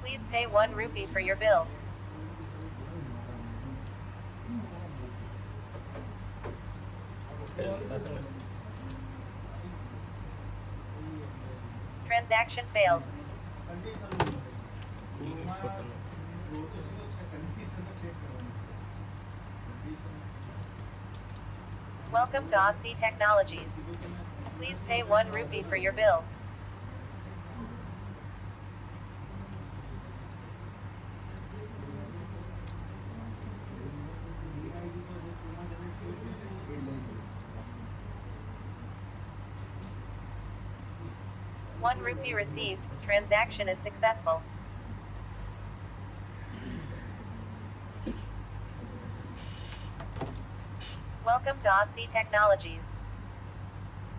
Please pay 1 rupee for your bill. Transaction failed. Welcome to Aussie Technologies. Please pay 1 rupee for your bill. One rupee received. Transaction is successful. Welcome to Aussie Technologies.